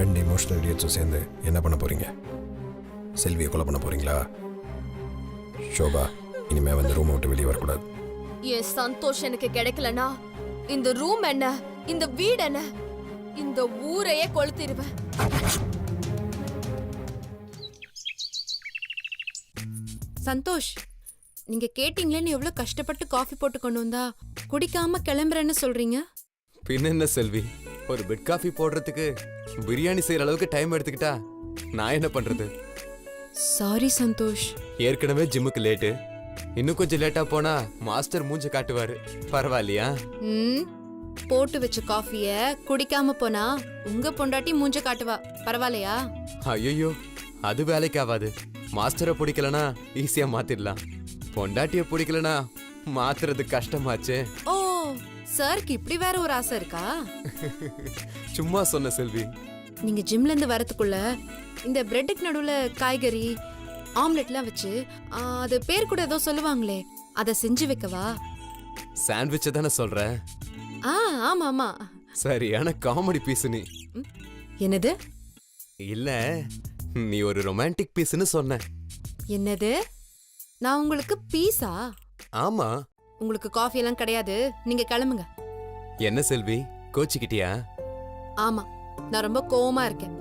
ரெண்டு இமோஷனல் இடியட்ஸும் சேர்ந்து என்ன பண்ண போறீங்க? செல்வியை கொலை பண்ண போறீங்களா? ஷோபா, இனிமே வந்து ரூமை விட்டு வெளியே வரக்கூடாது. என் சந்தோஷ் எனக்கு கிடைக்கலனா இந்த ரூம் என்ன, இந்த வீடு என்ன, இந்த ஊரையே கொளுத்திடுவேன். சந்தோஷ், நீங்க கேட்டீங்களேன்னு எவ்வளவு கஷ்டப்பட்டு காஃபி போட்டு கொண்டு வந்தா குடிக்காம கிளம்புறேன்னு சொல்றீங்க? பின்ன என்ன செல்வி, ஒரு பெட் காஃபி போடுறதுக்கு பிரியாணி செய்யற அளவுக்கு டைம் எடுத்துக்கிட்டா நான் என்ன பண்றது? சாரி சந்தோஷ். ஏற்கனவே ஜிம்முக்கு லேட்டு, இன்னும் கொஞ்சம் லேட்டா போனா மாஸ்டர் மூஞ்ச காட்டுவாரு. பரவாயில்லையா? போட்டு வச்ச காஃபிய குடிக்காம போனா உங்க பொண்டாட்டி மூஞ்ச காட்டுவா. பரவாயில்லையா? ஐயோ, அது வேலைக்கு ஆகாது. மாஸ்டரை பிடிக்கலனா ஈஸியா மாத்திடலாம், பொண்டாட்டிய பிடிக்கலனா மாத்துறது கஷ்டமாச்சு. ஓ, சாருக்கு இப்படி வேற ஒரு ஆசை இருக்கா? சும்மா சொன்ன செல்வி. நீங்க ஜிம்ல இருந்து வரதுக்குள்ள இந்த பிரெட்டுக்கு நடுவுல காய்கறி ஆம்லெட்லாம் வச்சு அது பேர் கூட ஏதோ சொல்லுவாங்களே, அத செஞ்சு வைக்கவா? சாண்ட்விச் தானே சொல்ற? ஆமா ஆமா. சரியான காமெடி பீஸ் நீ. என்னது? இல்ல, நீ ஒரு ரொமான்டிக் பீஸ்னு சொன்ன. என்னது? நான் உங்களுக்கு பீஸா? ஆமா. உங்களுக்கு காஃபி எல்லாம் கிடையாது, நீங்க கிளம்புங்க. என்ன செல்வி, கோச்சிக்கிட்டியா? ஆமா, நான் ரொம்ப கோவமா இருக்கேன்.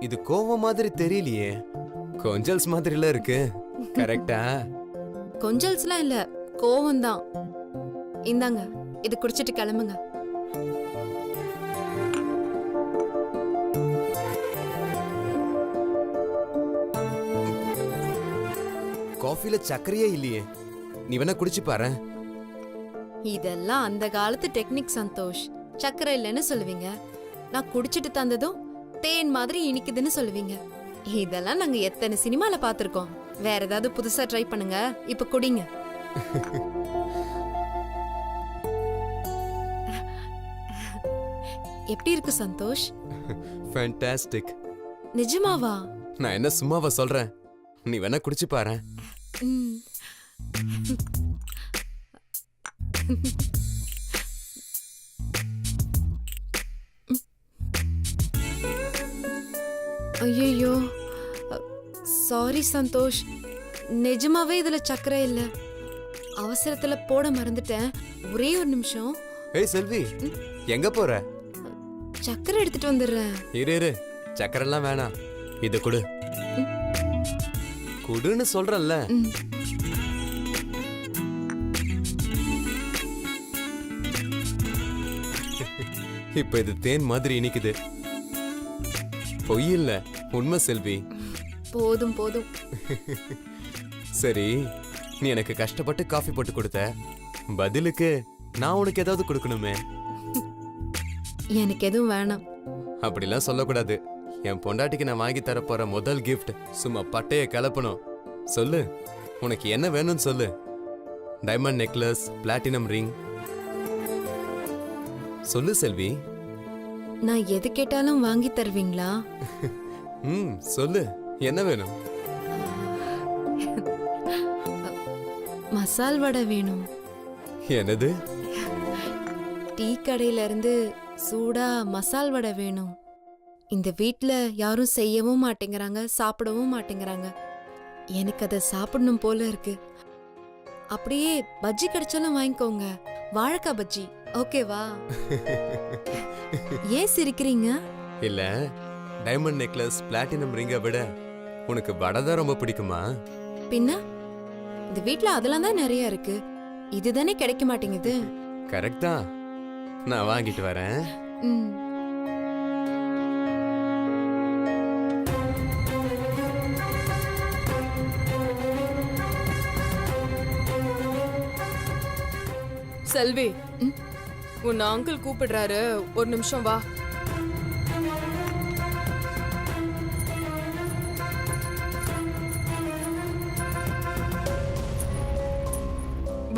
இது கோவம் மாதிரி தெரியலையே, கொஞ்சல்ஸ் மாதிரில இருக்கு. கரெக்டா? கொஞ்சல்ஸ்லாம் இல்ல, கோவம் தான். இந்தாங்க, இது குடிச்சிட்டு கிளம்புங்க. காஃபில சக்கரையே இல்லையே, நீ வேணா குடிச்சு பாரு. இதெல்லாம் அந்த காலத்து டெக்னிக் சந்தோஷ். சக்கரை இல்லைன்னு சொல்லுவீங்க, நான் குடிச்சிட்டு தந்ததும் தேன் மாதிரி இனிக்குதுன்னு சொல்லுவீங்க. இதெல்லாம் நாங்க எத்தனை சினிமால பாத்திருக்கோம். வேற ஏதாவது புதுசா ட்ரை பண்ணுங்க, இப்ப குடிங்க. எப்படி இருக்கு சந்தோஷ்? ஃபேண்டாஸ்டிக். நிஜமாவா? நான் என்ன சும்மாவா சொல்றேன், நீ வேணா குடிச்சு பாரு. ஐயோ, சாரி சந்தோஷ், நிஜமாவே இதுல சக்கரை இல்ல. அவசரத்துல போட மறந்துட்டேன். ஒரே ஒரு நிமிஷம். ஏய் செல்வி, எங்க போற? சக்கரை எடுத்துட்டு வந்துடுறேன். இரு, சக்கரை எல்லாம் வேணாம், இத குடு. குடுன்னு சொல்றல்ல. இப்ப இது தேன் மாதிரி இனிக்குது. பொய் இல்ல, உண்மை செல்வி. போதும் போதும். சரி, நீ எனக்கு கஷ்டப்பட்டு காஃபி போட்டு கொடுத்த, பதிலுக்கு நான் உனக்கு ஏதாவது கொடுக்கணுமே. எனக்கு எதுவும் வேணாம். அப்படிலாம் சொல்லக்கூடாது. என் பொண்டாட்டிக்கு நான் வாங்கி தர போற முதல் கிஃப்ட் சும்மா பட்டைய கலப்பணும். சொல்லு, உனக்கு என்ன வேணும்னு சொல்லு. டைமண்ட் நெக்லஸ், பிளாட்டினம் ரிங், சொல்லு செல்வி. நான் எது கேட்டாலும் வாங்கி தருவீங்களா? சொல்லு, என்ன வேணும்? மசால் வடை வேணும். என்னது? டீ கடையில இருந்து சூடா மசால் வடை வேணும். இந்த வீட்ல யாரும் செய்யவும் மாட்டேங்கிறாங்க, சாப்பிடவும் மாட்டேங்கிறாங்க. எனக்கு அதை சாப்பிடணும் போல இருக்கு. அப்படியே பஜ்ஜி கிடைச்சாலும் வாங்கிக்கோங்க, வாழைக்காய் பஜ்ஜி. ஓகேவா? ஏன் சிரிக்கிறீங்க? இல்ல, டைமண்ட் நெக்லஸ், பிளாட்டினம் ரிங்கை விட உனக்கு வடை தான் ரொம்ப பிடிக்குமா? பின்ன இந்த வீட்ல அதெல்லாம் தான் நிறைய இருக்கு, இதுதானே கிடைக்க மாட்டேங்குது. கரெக்ட் தான், நான் வாங்கிட்டு வரேன். செல்வி, உன் அங்கிள் கூப்பிடுறாரு, ஒரு நிமிஷம் வா.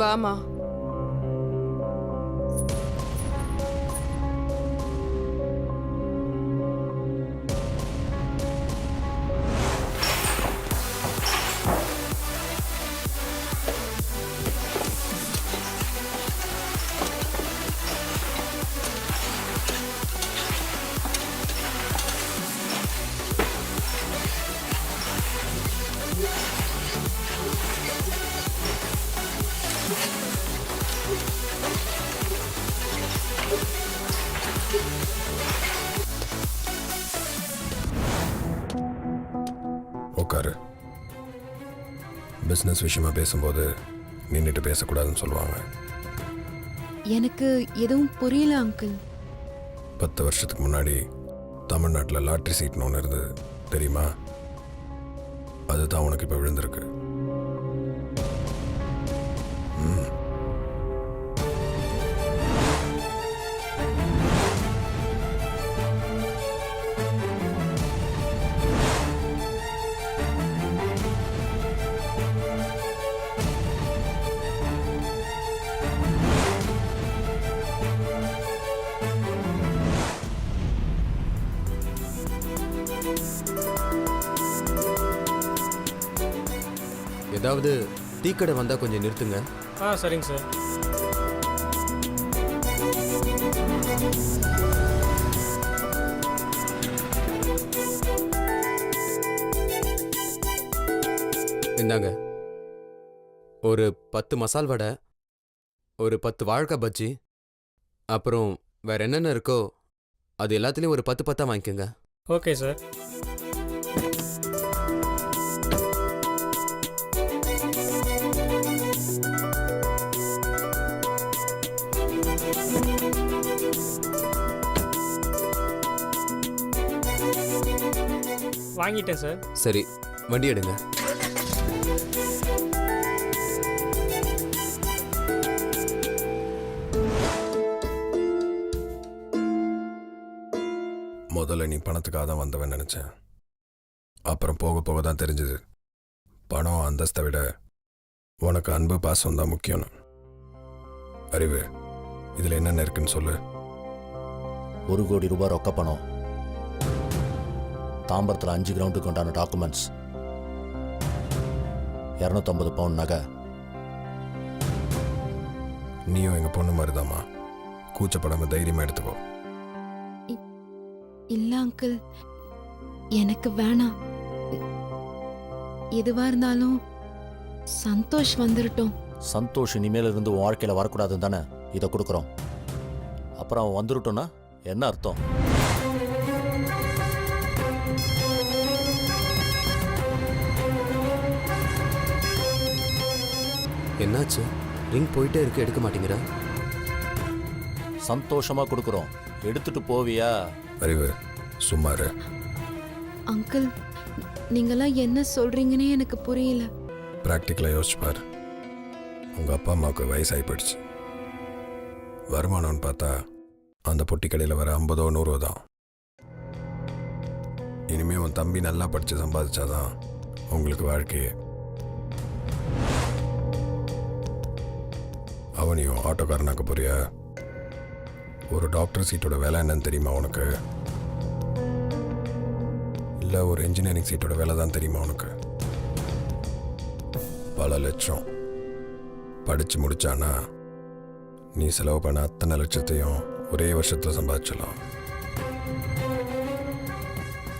வாமா. பிஸ்னஸ் விஷயமா பேசும்போது நின்றுட்டு பேசக்கூடாதுன்னு சொல்லுவாங்க. எனக்கு எதுவும் புரியல அங்கிள். 10 வருஷத்துக்கு முன்னாடி தமிழ்நாட்டில் லாட்ரி சீட்னு ஒன்று இருந்தது தெரியுமா? அதுதான் உனக்கு இப்போ விழுந்திருக்கு. ஏதாவது டீ கடை வந்தா கொஞ்சம் நிறுத்துங்க. சரிங்க சார். இந்தாங்க ஒரு 10 மசால் வடை, ஒரு 10 வாழைக்காய் பஜ்ஜி, அப்புறம் வேற என்னென்ன இருக்கோ அது எல்லாத்துலேயும் ஒரு 10 10 வாங்கிக்கோங்க. Okay sir. வாங்கிட்டேன் சார். சரி, வண்டி எடுங்க. முதல்ல நீ பணத்துக்காக தான் வந்தவன் நினச்சேன். அப்புறம் போக போக தான் தெரிஞ்சது பணம் அந்தஸ்தை விட உனக்கு அன்பு பாசம் தான் முக்கியம்னு. அறிவு, இதில் என்னென்ன இருக்குன்னு சொல்லு. 1 கோடி ரூபாய் ரொக்க பணம், தாம்பரத்தில் 5 கிரவுண்டுக்கு உண்டான டாக்குமெண்ட்ஸ், 250 பவுண்ட் நகை. நீயும் எங்கள் பொண்ணு மாதிரிதாம்மா, கூச்சப்படாமல் தைரியமாக எடுத்துக்கோ. இல்ல அங்கிள், எனக்கு வேணாம். எதுவா இருந்தாலும் சந்தோஷ் வந்துடட்டும். சந்தோஷ் இனிமேல் இருந்து உன் வாழ்க்கையில் வரக்கூடாதுன்னு தானே இதை கொடுக்குறோம். அப்புறம் அவன் வந்துருட்டோன்னா என்ன அர்த்தம்? என்னாச்சு? ரிங் போயிட்டே இருக்கு, எடுக்க மாட்டேங்கிற? சந்தோஷமா கொடுக்குறோம், எடுத்துட்டு போவியா? அறிவு, சும்மாரு. அங்கிள், நீங்களாம் என்ன சொல்றீங்கன்னே எனக்கு புரியல. ப்ராக்டிக்கலாக யோசிச்சுப்பார். உங்கள் அப்பா அம்மாவுக்கு வயசாகி போயிடுச்சு. வருமானம்னு பார்த்தா அந்த பொட்டி கடையில் வர 50 100 தான். இனிமேல் உன் தம்பி நல்லா படித்து சம்பாதிச்சாதான் உங்களுக்கு வாழ்க்கையே. அவனையும் ஆட்டோக்காரனாக்க போறியா? ஒரு டாக்டர் சீட்டோட வேலை என்னன்னு தெரியுமா உனக்கு? இல்லை ஒரு இன்ஜினியரிங் சீட்டோட வேலை தான் தெரியுமா உனக்கு? பல லட்சம் படித்து முடிச்சானா நீ செலவு பண்ண அத்தனை லட்சத்தையும் ஒரே வருஷத்தில் சம்பாதிச்சிடலாம்.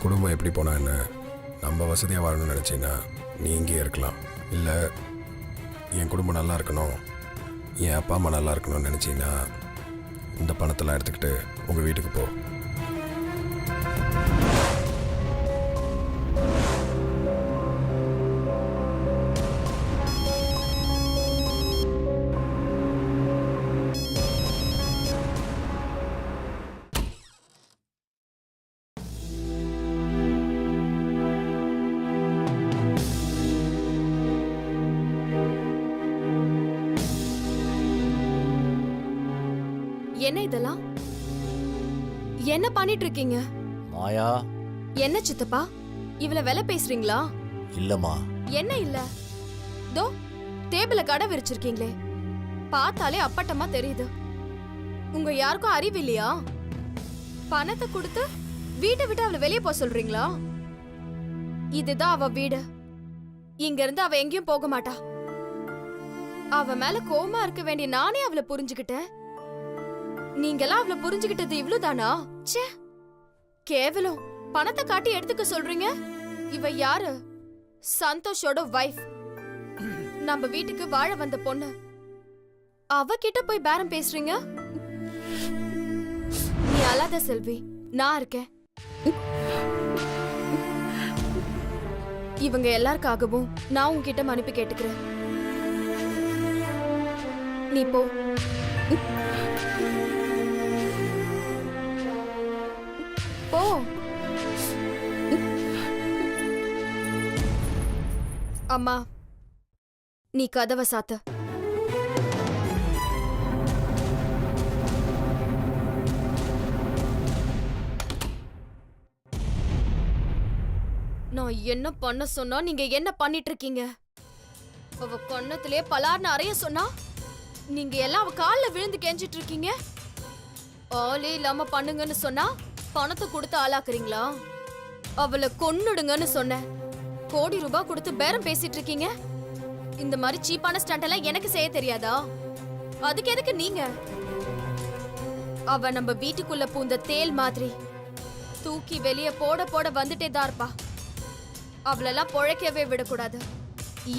குடும்பம் எப்படி போனா என்ன, நம்ம வசதியாக வாழணும்னு நினச்சின்னா நீ இங்கேயே இருக்கலாம். இல்லை என் குடும்பம் நல்லா இருக்கணும், என் அப்பா அம்மா நல்லா இருக்கணும்னு நினச்சின்னா இந்த பணத்தெல்லாம் எடுத்துக்கிட்டு உங்கள் வீட்டுக்கு போ. என்ன இதெல்லாம்? என்ன பண்ணிட்டு இருக்கீங்க? மாயா. என்ன சித்தப்பா, இவள வேலை பேசுறீங்களா? இல்லம்மா. என்ன இல்ல? தோ டேபிள கடை விரிச்சிருக்கீங்களே, பார்த்தாலே அப்பட்டமா தெரியுது. உங்க யாருக்கும் அறிவு இல்லையா? பணத்தை கொடுத்து வீட்டை விட்டு அவளை வெளியே போக சொல்றீங்களா? இதுதான் அவ வீடு. இங்க இருந்து அவ எங்கேயும் போக மாட்டா. அவ மேல கோவமா இருக்க வேண்டிய நானே அவளை புரிஞ்சுக்கிட்டேன். நீங்கெல்லாம் அவளை புரிஞ்சுக்கிட்டது இவ்வளவுதானா? ச்சே, கேவலம். பணத்தை காட்டி எடுத்துக்க சொல்றீங்க. இவ யாரு? சந்தோஷோட வைஃப், நம்ம வீட்டுக்கு வாழ வந்த பொண்ணு. அவகிட்ட போய் பேரம் பேசுறீங்க? நீ அழாத செல்வி, நான் இருக்கேன். இவங்க எல்லாருக்காகவும் நான் உன்கிட்ட மன்னிப்பு கேட்டுக்கிறேன். நீ போ. போ. அம்மா, நீ கதவை சாத்து. நான் என்ன பண்ண சொன்னா நீங்க என்ன பண்ணிட்டு இருக்கீங்க? அவ கண்ணத்திலே பலார்னு அறைய சொன்னா நீங்க எல்லாம் அவ கால்ல விழுந்து கெஞ்சிட்டு இருக்கீங்க. ஆளே இல்லாம பண்ணுங்கன்னு சொன்னா பணத்தை கொடுத்து ஆளாக்குறீங்களா? அவளை கொன்னுடுங்கன்னு சொன்னேன். கோடி ரூபாய் கொடுத்து பேரம் பேசிட்டு இருக்கீங்க. இந்த மாதிரி சீப்பான ஸ்டண்ட் எல்லாம் எனக்கு செய்ய தெரியாதா? அதுக்கு எதுக்கு நீங்க? அவ நம்ம வீட்டுக்குள்ள பூந்த தேல் மாதிரி தூக்கி வெளியே போட போட வந்துட்டே தான் இருப்பா. அவளெல்லாம் பொழைக்கவே விடக்கூடாது.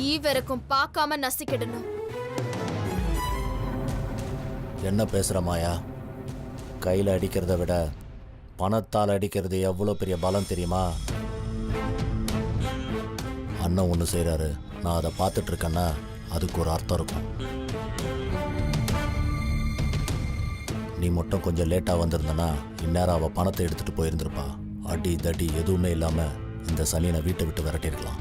ஈவரைக்கும் பார்க்காம நசிக்கிடணும். என்ன பேசுற மாயா? கையில் அடிக்கிறத விட பணத்தால் அடிக்கிறது எவ்வளோ பெரிய பலம் தெரியுமா? அண்ணன் ஒன்று செய்கிறாரு, நான் அதை பார்த்துட்டு இருக்கேன்னா அதுக்கு ஒரு அர்த்தம் இருக்கும். நீ மட்டும் கொஞ்சம் லேட்டாக வந்திருந்தனா இந்நேரம் அவள் பணத்தை எடுத்துகிட்டு போயிருந்திருப்பா. அடி தடி எதுவுமே இல்லாமல் இந்த சனியனை வீட்டை விட்டு விரட்டிருக்கலாம்.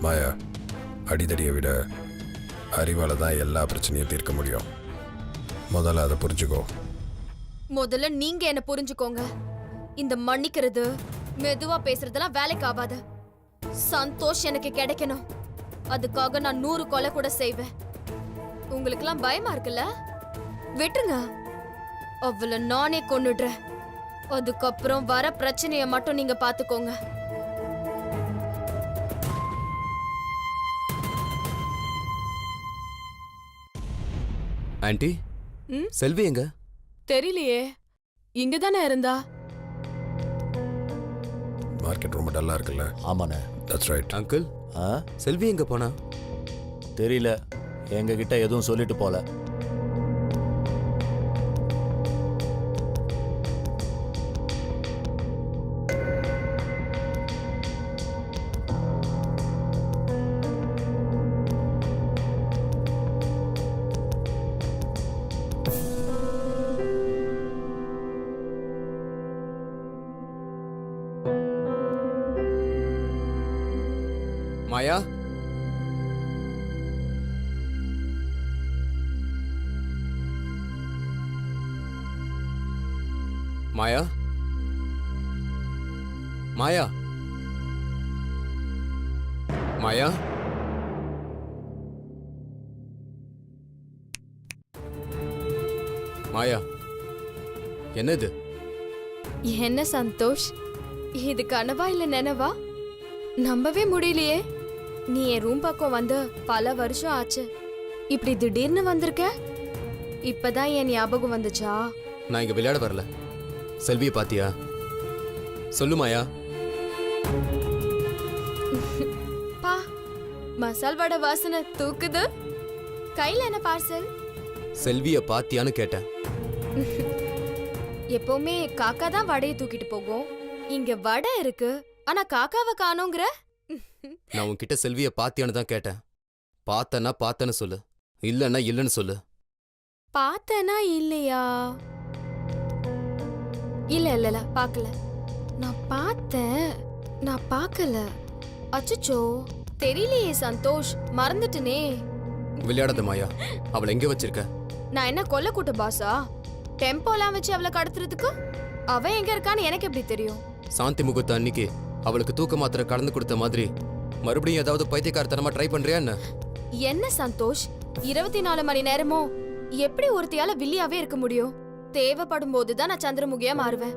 மாயா, அடிதடியை விட அறிவால தான் எல்லா பிரச்சனையும் தீர்க்க முடியும். முதல்ல அதை புரிஞ்சுக்கோ. முதல்ல நீங்க என்ன புரிஞ்சுக்கோங்க. இந்த மன்னிக்கிறது மெதுவா பேசுறதெல்லாம் வேலைக்கு ஆகாது. சந்தோஷ் எனக்கு கிடைக்கணும். அதுக்காக நான் 100 கொலை கூட செய்வேன். உங்களுக்கெல்லாம் பயமா இருக்குல்ல? விட்டுருங்க. அவளை நானே கொன்னுடுறேன். அதுக்கப்புறம் வர பிரச்சனைய மட்டும் நீங்க பாத்துக்கோங்க. ஆண்டி, செல்வி எங்க? தெரியலையே, இங்க தானே இருந்தா. மார்க்கெட் ரொம்ப டல்லா இருக்குல்ல? ஆமாண்ணே. That's right. அங்கிள், ஆ செல்வி எங்க போனா? தெரியல, எங்ககிட்ட எதுவும் சொல்லிட்டு போல. மாயா, மாயா, மாயா, மாயா, மாயா, என்னது? என்ன சந்தோஷ், இது கனவா இல்ல நினைவா? நம்பவே முடியலையே. நீ என் ரூம் பக்கம் வந்து பல வருஷம் ஆச்சு. இப்படி திடீர்னு வந்திருக்க. இப்பதான் என் ஞாபகம் வந்துச்சா? நான் இங்க விளையாட வரல. செல்வியை பாத்தியா? சொல்லு மாயா. பா, மசால் வடை வாசனை தூக்குது. கையில என்ன பார்சல்? செல்விய பாத்தியான்னு கேட்டேன். எப்பவுமே காக்கா தான் வடையை தூக்கிட்டு போகும். இங்க வடை இருக்கு, ஆனா காக்காவை காணோங்கிற. நான் உன்கிட்ட செல்விய பாத்தியான்னு தான் கேட்டேன். பார்த்தனா பார்த்தேன்னு சொல்லு, இல்லன்னா இல்லன்னு சொல்லு. பார்த்தனா இல்லையா? இல்ல இல்ல இல்ல, பார்க்கல. நான் பார்த்தேன், நான் பார்க்கல. அச்சச்சோ, தெரியலையே சந்தோஷ், மறந்துட்டனே. விளையாடாத மாயா. அவளை எங்க வச்சிருக்க? நான் என்ன கொல்ல கூட்ட பாஸா? டெம்போலாம் வச்சு அவளை கடத்துறதுக்கு? அவ எங்க இருக்கான்னு எனக்கு எப்படி தெரியும்? சாந்தி முகூர்த்த அன்னைக்கு அவளுக்கு தூக்க மாத்திரை கலந்து கொடுத்த மாதிரி மறுபடியும் ஏதாவது பைத்தியக்காரத்தனமா ட்ரை பண்றியா என்ன? என்ன சந்தோஷ், 24 மணி நேரமும் எப்படி ஒருத்தியால வில்லியாவே இருக்க முடியும்? தேவைப்படும் போதுதான் நான் சந்திரமுகியா மாறுவேன்.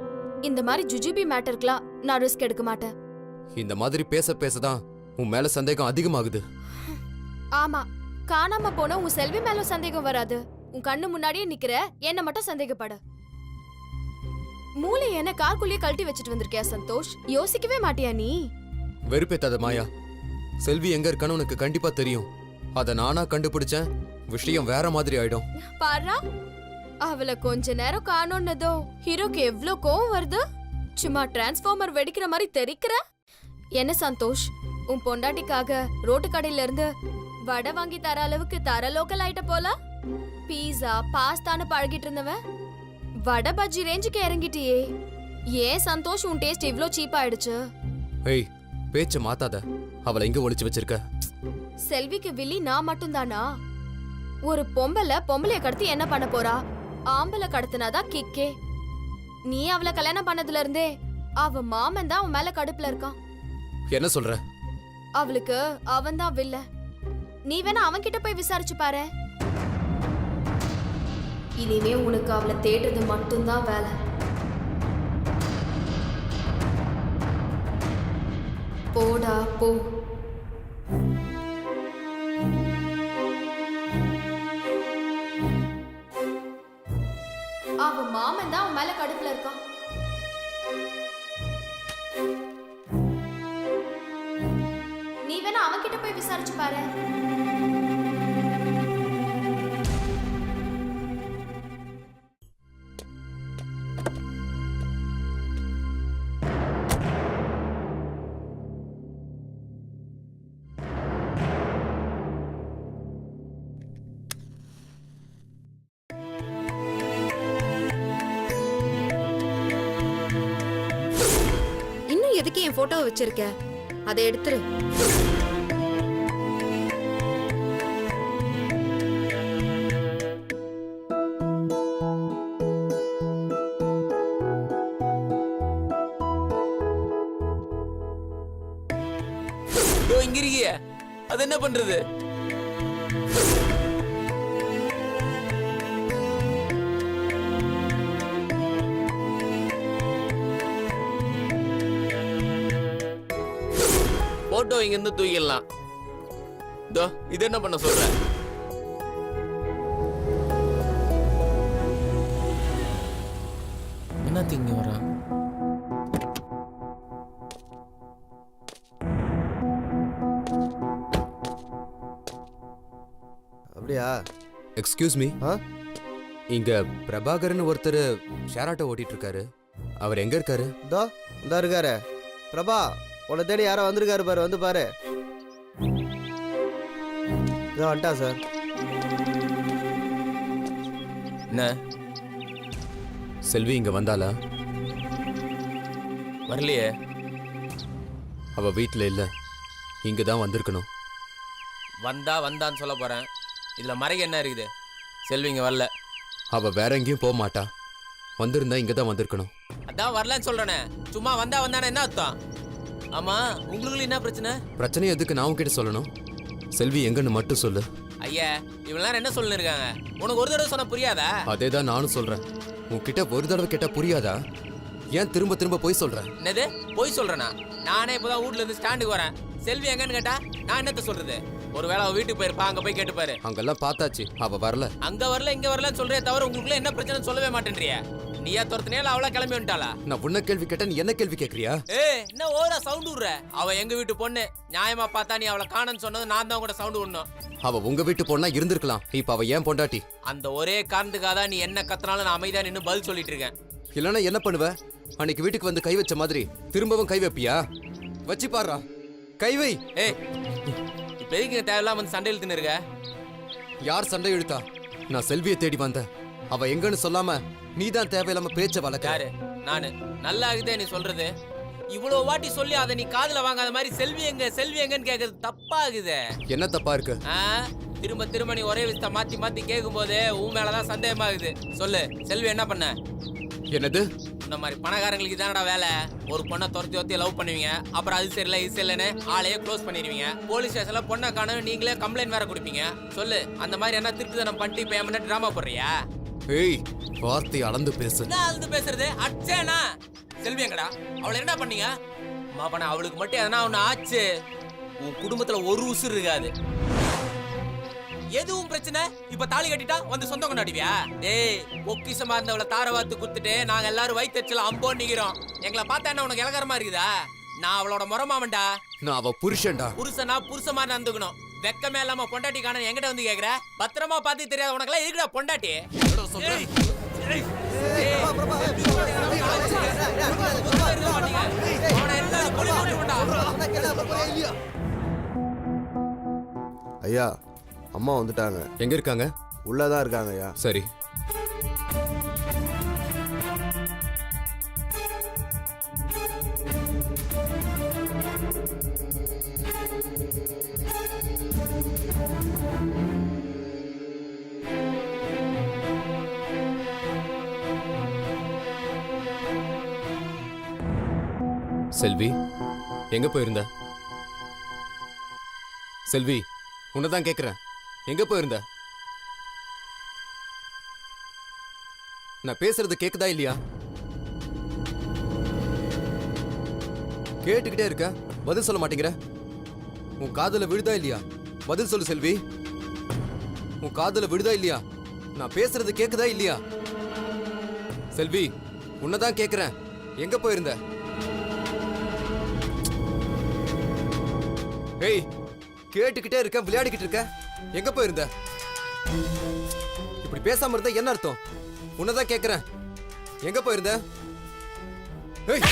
இந்த மாதிரி ஜுஜுபி மேட்டருக்குலாம் நான் ரிஸ்க் எடுக்க மாட்டேன். இந்த மாதிரி பேச பேசதான் உன் மேல சந்தேகம் அதிகமாகுது. ஆமா, காணாம போன உன் செல்வி மேல சந்தேகம் வராது. உன் கண்ணு முன்னாடியே நிக்கிற என்ன மட்டும் சந்தேகப்பட. மூளை என்ன கார்க்குள்ளேயே கழட்டி வச்சுட்டு வந்திருக்கியா சந்தோஷ்? யோசிக்கவே மாட்டியா நீ? வெறுப்பேத்தாத மாயா. செல்வி எங்க இருக்கான்னு உனக்கு கண்டிப்பா தெரியும். அத நானா கண்டுபிடிச்சேன், விஷயம் வேற மாதிரி ஆயிடும். பாரா, அவளை கொஞ்ச நேரம் காணோன்னதோ ஹீரோக்கு எவ்ளோ கோவம் வருது. சும்மா டிரான்ஸ்ஃபார்மர் வெடிக்கிற மாதிரி தெரிக்கிற. என்ன சந்தோஷ், உன் பொண்டாட்டிக்காக ரோட்டு கடையில இருந்து வடை வாங்கி தர அளவுக்கு தர லோக்கல் ஆயிட்ட போல. பீஸா பாஸ்தான்னு பழகிட்டு இருந்தவன் வடை பஜ்ஜி ரேஞ்சுக்கு இறங்கிட்டியே. ஏன் சந்தோஷ் உன் டேஸ்ட் இவ்ளோ சீப் ஆயிடுச்சு? ஏய், பேச்ச மாத்தாத. அவளை எங்க ஒளிச்சு வச்சிருக்க? செல்விக்கு வில்லி நான் மட்டும்தானா? ஒரு பொம்பளைய கடத்தி என்ன பண்ண போறா? ஆம்பளை கடத்தினாதான் கிக்கே. நீ அவளை கல்யாணம் பண்ணதுல இருந்தே அவ மாமன் தான் அவன் மேல கடுப்புல இருக்கான். என்ன சொல்ற? அவளுக்கு அவன் தான் வில்ல. நீ வேணா அவன் கிட்ட போய் விசாரிச்சு பாரு. இனிமே உனக்கு அவளை தேடுறது மட்டும்தான் வேலை. போடா போ. அவ மாமன் தான் அவன் மேல கடுப்புல இருக்கான். நீ வேணா அவன் கிட்ட போய் விசாரிச்சு பாரு. இன்னும் எதுக்கு என் போட்டோவை வச்சிருக்க? அதை எடுத்துரு. இங்க இருக்கிய அது என்ன பண்றது? போட்டோ இங்க இருந்து தூக்கிடலாம். இது என்ன பண்ண சொல்ற? என்ன திங்க வரா? அப்படியா? Excuse me. ஆ? இங்க பிரபாகரன் ஒருத்தர் ஷேர் ஆட்டோ ஓட்டிட்டு இருக்காரு. அவர் எங்க இருக்காரு? இந்த இருக்காரு. பிரபா, உன்னை தேடி யாரோ வந்திருக்காரு பாரு, வந்து பாரு. இதோ வந்துட்டா சார். என்ன செல்வி இங்க வந்தாளா? வரலையே. அவ வீட்ல இல்ல, இங்க தான் வந்திருக்கணும். வந்தான்னு சொல்ல போறேன். இதுல மறைக்க என்ன இருக்குது? செல்வி இங்க வரல. அவ வேற எங்கேயும் போக மாட்டா. வந்திருந்தா இங்க தான் வந்திருக்கணும். அதான் வரலன்னு சொல்றேனே. சும்மா வந்தானே என்ன அர்த்தம்? ஆமா, உங்களுக்கு என்ன பிரச்சனை? பிரச்சனை எதுக்கு நான் உன்கிட்ட சொல்லணும்? செல்வி எங்கன்னு மட்டும் சொல்லு. ஐயா, இவெல்லாம் என்ன சொல்லின்னு இருக்காங்க? உனக்கு ஒரு தடவை சொன்னா புரியாதா? அதே தான் நானும் சொல்றேன். உன்கிட்ட ஒரு தடவை கேட்டா புரியாதா? ஏன் திரும்ப திரும்ப போய் சொல்ற? என்னது போய் சொல்றேனா? நானே இப்பதான் வீட்ல இருந்து ஸ்டாண்டுக்கு வரேன். செல்வி எங்கன்னு கேட்டா நான் என்னத்த சொல்றது? ஒருவேளை அவ வீட்டுக்கு போயிருப்பா, அங்க போய் கேட்டு பாரு. அங்கெல்லாம் பார்த்தாச்சு, அவ வரல. அங்க வரல இங்க வரலன்னு சொல்றே தவிர உங்களுக்குள்ள என்ன பிரச்சனை சொல்லவே மாட்டேன்றியா? நீயா துரத்துனே அவளா கிளம்பி வந்துட்டாளா? நான் உன்ன கேள்வி கேட்டா நீ என்ன கேள்வி கேக்குறியா? என்ன ஓவரா சவுண்ட் விடுற? அவ எங்க வீட்டு பொண்ணு. நியாயமா பார்த்தா நீ அவளை காணன்னு சொன்னது நான் தான் கூட சவுண்ட் விடணும். அவ உங்க வீட்டு பொண்ணா இருந்திருக்கலாம். இப்ப அவ ஏன் பொண்டாட்டி? அந்த ஒரே காரணத்துக்காக தான் நீ என்ன கத்துனாலும் நான் அமைதியா நின்னு பதில் சொல்லிட்டு இருக்கேன். இல்லன்னா என்ன பண்ணுவ? அன்னைக்கு வீட்டுக்கு வந்து கை வச்ச மாதிரி திரும்பவும் கை வைப்பியா? வச்சு பாருடா, கை வை. இப்ப எதுக்கு தேவையில்லாம வந்து சண்டை இழுத்துன்னு இருக்க? யார் சண்டை இழுத்தா? நான் செல்வியை தேடி வந்தேன். அவ எங்கன்னு சொல்லாம நீ தான் தேவையில்லாம பேச்ச வளர்க்க. யாரு? நானு. நல்லா ஆகுதே நீ சொல்றது. இவ்வளவு வாட்டி சொல்லி அதை நீ காதுல வாங்காத மாதிரி செல்வி எங்கன்னு கேக்குறது தப்பா ஆகுதே. என்ன தப்பா இருக்கு? திரும்ப நீ ஒரே விஷயத்த மாத்தி கேட்கும் போது உன் மேலதான் சந்தேகமாகுது. சொல்லு, செல்வி என்ன பண்ண? என்னது? இந்த மாதிரி பணக்காரங்களுக்கு தானடா வேலை. ஒரு பொண்ணை துரத்தி லவ் பண்ணுவீங்க, அப்புறம் அது சரியில்லை இது சரியில்லைன்னு ஆளையே க்ளோஸ் பண்ணிடுவீங்க. போலீஸ் ஸ்டேஷன்ல பொண்ணை காணும் நீங்களே கம்ப்ளைண்ட் வேற கொடுப்பீங்க. சொல்லு, அந்த மாதிரி என்ன திருட்டுத்தனம் பண்ணிட்டு இப்ப என்ன டிராமா போடுறியா? ஏய், வார்த்தை அளந்து பேசு. என்ன அளந்து பேசுறது? அச்சேனா? செல்வி எங்கடா? அவளை என்ன பண்ணீங்க? மாப்பனா, அவளுக்கு மட்டும் எதனா ஒண்ணு ஆச்சு, உன் குடும்பத்துல ஒரு உசுர் இருக்காது. எதுவும் பிரச்சனை? இப்ப தாலி கட்டிட்டா வந்து சொந்தம் கொண்டாடுவியா? டேய், பொக்கிஷமா இருந்தவளை தாரவாத்து குத்துட்டு நாங்க எல்லாரும் வயிற்றுல அம்போ நிக்கிறோம். எங்களை பார்த்தா என்ன உனக்கு இலகரமா இருக்குதா? நான் அவளோட முறமாமன்டா. நான் அவ புருஷன்டா. புருஷனா புருஷமா நடந்துக்கணும். வெக்கமே இல்லாம பொண்டாட்டி காண என்கிட்ட வந்து கேக்குற? பத்திரமா பார்த்து தெரியாத உனக்கெல்லாம் இருக்குடா பொண்டாட்டி. ஐயா அம்மா வந்துட்டாங்க. எங்க இருக்காங்க? உள்ளதான் இருக்காங்க ஐயா. சரி. செல்வி, எங்க போயிருந்த? செல்வி, உன்னதான் கேக்குறேன், எங்க போயிருந்த? நான் பேசுறது கேக்குதா இல்லையா? கேட்டுக்கிட்டே இருக்க, பதில் சொல்ல மாட்டேங்கிற. உன் காதுல விழுதா இல்லையா? பதில் சொல்லு செல்வி. உன் காதுல விழுதா இல்லையா? நான் பேசுறது கேக்குதா இல்லையா? செல்வி, உன்னதான் கேக்குறேன், எங்க போயிருந்த? ஏய், கேட்டுக்கிட்டே இருக்க, விளையாடிக்கிட்டு இருக்க, எங்க போயிருந்த? இப்படி பேசாம இருந்தா என்ன அர்த்தம்? உன்னதான் கேக்குறேன், எங்க போயிருந்த? ஏய்